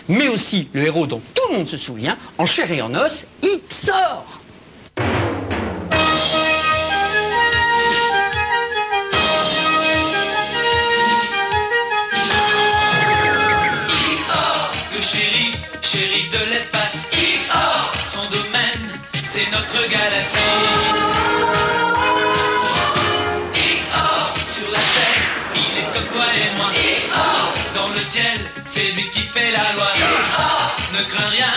mais aussi le héros dont tout le monde se souvient, en chair et en os, Ixor. Shérif de l'espace, Ixor, son domaine, c'est notre galaxie. Ixor, sur la terre, il est comme toi et moi. Ixor, dans le ciel, c'est lui qui fait la loi. Ixor, ne crains rien,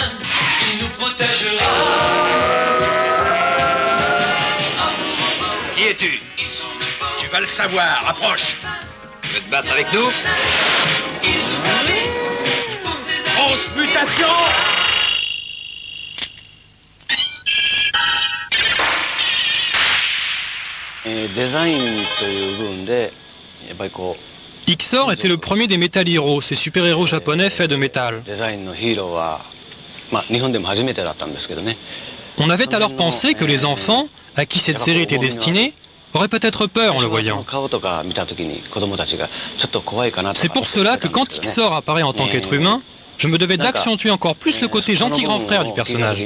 il nous protégera. Qui es-tu? Tu vas le savoir, approche. Tu veux te battre avec nous? Transmutation! Ixor était le premier des Metal Heroes, ces super-héros japonais faits de métal. On avait alors pensé que les enfants, à qui cette série était destinée, auraient peut-être peur en le voyant. C'est pour cela que quand Ixor apparaît en tant qu'être humain, je me devais d'accentuer encore plus le côté gentil grand frère du personnage.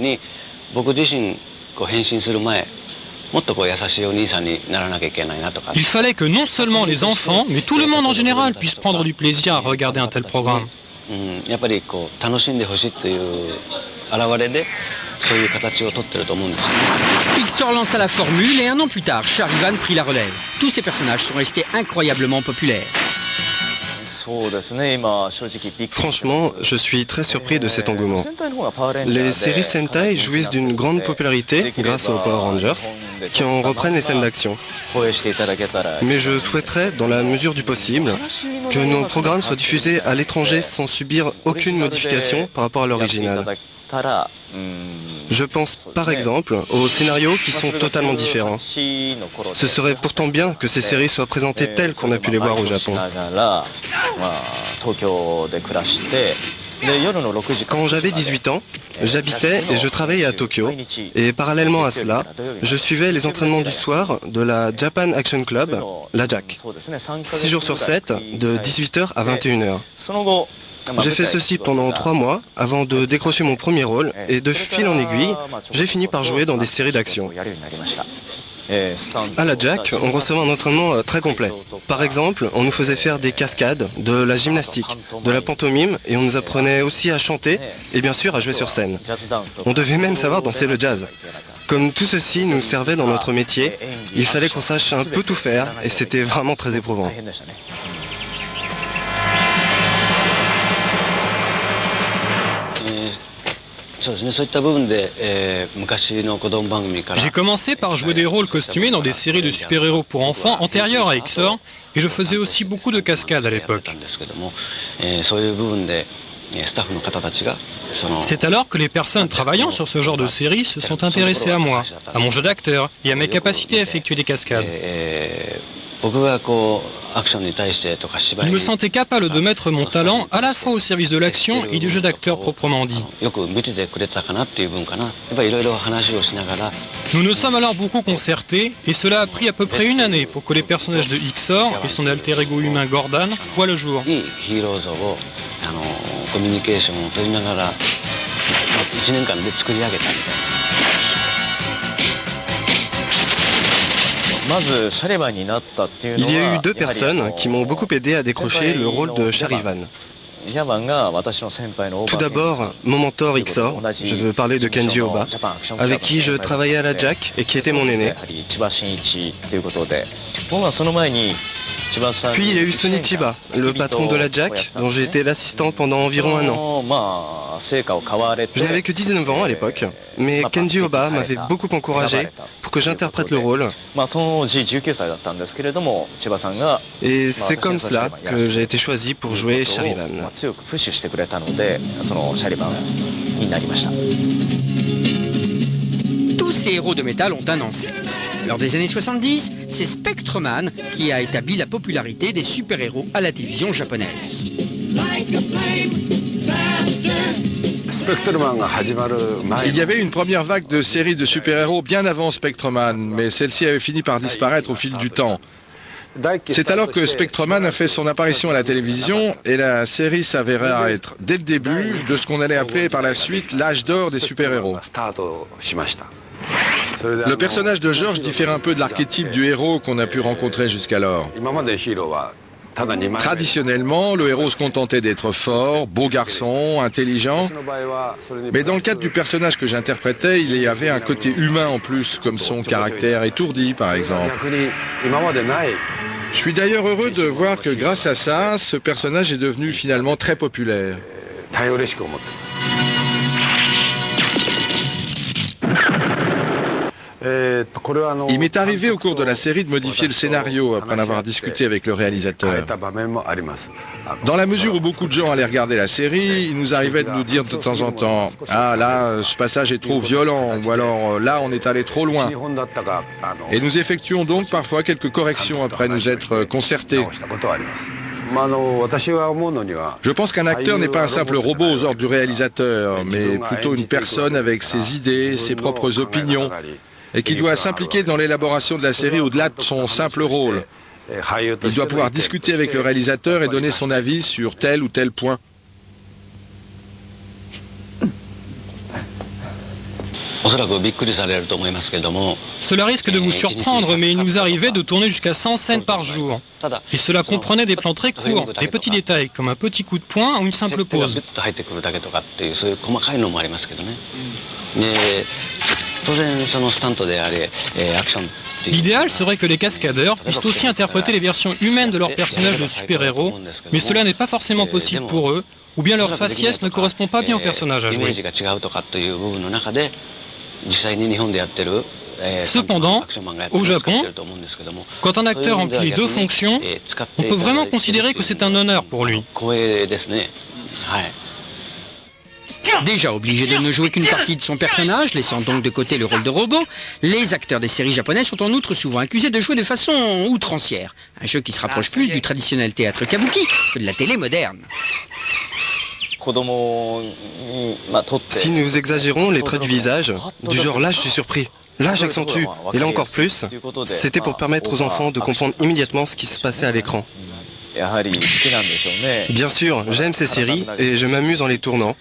Il fallait que non seulement les enfants, mais tout le monde en général puisse prendre du plaisir à regarder un tel programme. Ixor lança la formule et un an plus tard, Charivan prit la relève. Tous ces personnages sont restés incroyablement populaires. Franchement, je suis très surpris de cet engouement. Les séries Sentai jouissent d'une grande popularité grâce aux Power Rangers, qui en reprennent les scènes d'action. Mais je souhaiterais, dans la mesure du possible, que nos programmes soient diffusés à l'étranger sans subir aucune modification par rapport à l'original. Je pense par exemple aux scénarios qui sont totalement différents. Ce serait pourtant bien que ces séries soient présentées telles qu'on a pu les voir au Japon. Quand j'avais 18 ans, j'habitais et je travaillais à Tokyo, et parallèlement à cela, je suivais les entraînements du soir de la Japan Action Club, la JAC, 6 jours sur 7, de 18h à 21h. J'ai fait ceci pendant 3 mois avant de décrocher mon premier rôle et de fil en aiguille, j'ai fini par jouer dans des séries d'action. À la JAC, on recevait un entraînement très complet. Par exemple, on nous faisait faire des cascades, de la gymnastique, de la pantomime et on nous apprenait aussi à chanter et bien sûr à jouer sur scène. On devait même savoir danser le jazz. Comme tout ceci nous servait dans notre métier, il fallait qu'on sache un peu tout faire et c'était vraiment très éprouvant. J'ai commencé par jouer des rôles costumés dans des séries de super-héros pour enfants antérieures à Ixor, et je faisais aussi beaucoup de cascades à l'époque. C'est alors que les personnes travaillant sur ce genre de série se sont intéressées à moi, à mon jeu d'acteur et à mes capacités à effectuer des cascades. Je me sentais capable de mettre mon talent à la fois au service de l'action et du jeu d'acteur proprement dit. Nous nous sommes alors beaucoup concertés et cela a pris à peu près 1 année pour que les personnages de Ixor et son alter ego humain Gordon voient le jour. Il y a eu 2 personnes qui m'ont beaucoup aidé à décrocher le rôle de Charivan. Tout d'abord, mon mentor Ixor, je veux parler de Kenji Oba, avec qui je travaillais à la JAC et qui était mon aîné. Puis il y a eu Sonny Chiba, le patron de la JAC, dont j'ai été l'assistant pendant environ 1 an. Je n'avais que 19 ans à l'époque, mais Kenji Oba m'avait beaucoup encouragé pour que j'interprète le rôle. Et c'est comme cela que j'ai été choisi pour jouer Charivan. Tous ces héros de métal ont un ancêtre. Lors des années 70, c'est Spectreman qui a établi la popularité des super-héros à la télévision japonaise. Il y avait une première vague de séries de super-héros bien avant Spectreman, mais celle-ci avait fini par disparaître au fil du temps. C'est alors que Spectreman a fait son apparition à la télévision et la série s'avéra être, dès le début, de ce qu'on allait appeler par la suite l'âge d'or des super-héros. Le personnage de George diffère un peu de l'archétype du héros qu'on a pu rencontrer jusqu'alors. Traditionnellement, le héros se contentait d'être fort, beau garçon, intelligent. Mais dans le cadre du personnage que j'interprétais, il y avait un côté humain en plus, comme son caractère étourdi par exemple. Je suis d'ailleurs heureux de voir que grâce à ça, ce personnage est devenu finalement très populaire. Il m'est arrivé au cours de la série de modifier le scénario après en avoir discuté avec le réalisateur. Dans la mesure où beaucoup de gens allaient regarder la série, il nous arrivait de nous dire de temps en temps « Ah là, ce passage est trop violent » ou alors « Là, on est allé trop loin ». Et nous effectuons donc parfois quelques corrections après nous être concertés. Je pense qu'un acteur n'est pas un simple robot aux ordres du réalisateur, mais plutôt une personne avec ses idées, ses propres opinions, et qui doit s'impliquer dans l'élaboration de la série au-delà de son simple rôle. Il doit pouvoir discuter avec le réalisateur et donner son avis sur tel ou tel point. Cela risque de vous surprendre, mais il nous arrivait de tourner jusqu'à 100 scènes par jour. Et cela comprenait des plans très courts, des petits détails, comme un petit coup de poing ou une simple pause. L'idéal serait que les cascadeurs puissent aussi interpréter les versions humaines de leurs personnages de super-héros, mais cela n'est pas forcément possible pour eux, ou bien leur faciès ne correspond pas bien au personnage à jouer. Cependant, au Japon, quand un acteur remplit les deux fonctions, on peut vraiment considérer que c'est un honneur pour lui. Déjà obligé de ne jouer qu'une partie de son personnage, laissant donc de côté le rôle de robot, les acteurs des séries japonaises sont en outre souvent accusés de jouer de façon outrancière. Un jeu qui se rapproche plus du traditionnel théâtre kabuki que de la télé moderne. Si nous exagérons les traits du visage, du genre là je suis surpris, là j'accentue, et là encore plus, c'était pour permettre aux enfants de comprendre immédiatement ce qui se passait à l'écran. Bien sûr, j'aime ces séries et je m'amuse en les tournant.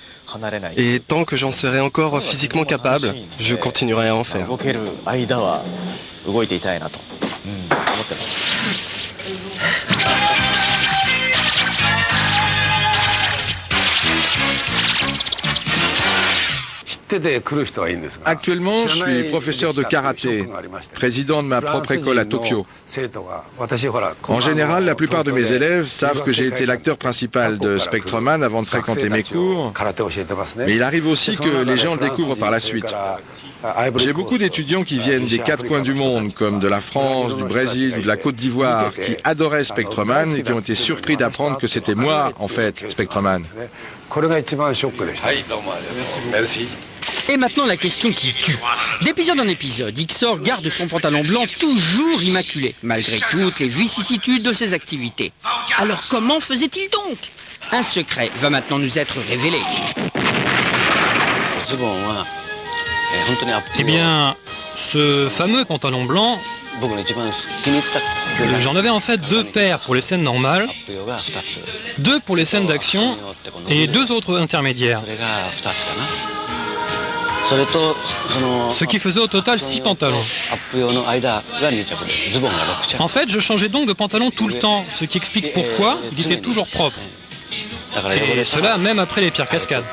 Et tant que j'en serai encore physiquement capable, je continuerai à en faire. Actuellement, je suis professeur de karaté, président de ma propre école à Tokyo. En général, la plupart de mes élèves savent que j'ai été l'acteur principal de Spectreman avant de fréquenter mes cours, mais il arrive aussi que les gens le découvrent par la suite. J'ai beaucoup d'étudiants qui viennent des quatre coins du monde, comme de la France, du Brésil ou de la Côte d'Ivoire, qui adoraient Spectreman et qui ont été surpris d'apprendre que c'était moi, en fait, Spectreman. Merci. Et maintenant la question qui tue. D'épisode en épisode, Xor garde son pantalon blanc toujours immaculé, malgré toutes les vicissitudes de ses activités. Alors comment faisait-il donc? Un secret va maintenant nous être révélé. Eh bien, ce fameux pantalon blanc, j'en avais en fait deux paires pour les scènes normales, deux pour les scènes d'action et deux autres intermédiaires. Ce qui faisait au total 6 pantalons. En fait, je changeais donc de pantalon tout le temps, ce qui explique pourquoi il était toujours propre. Et cela même après les pires cascades.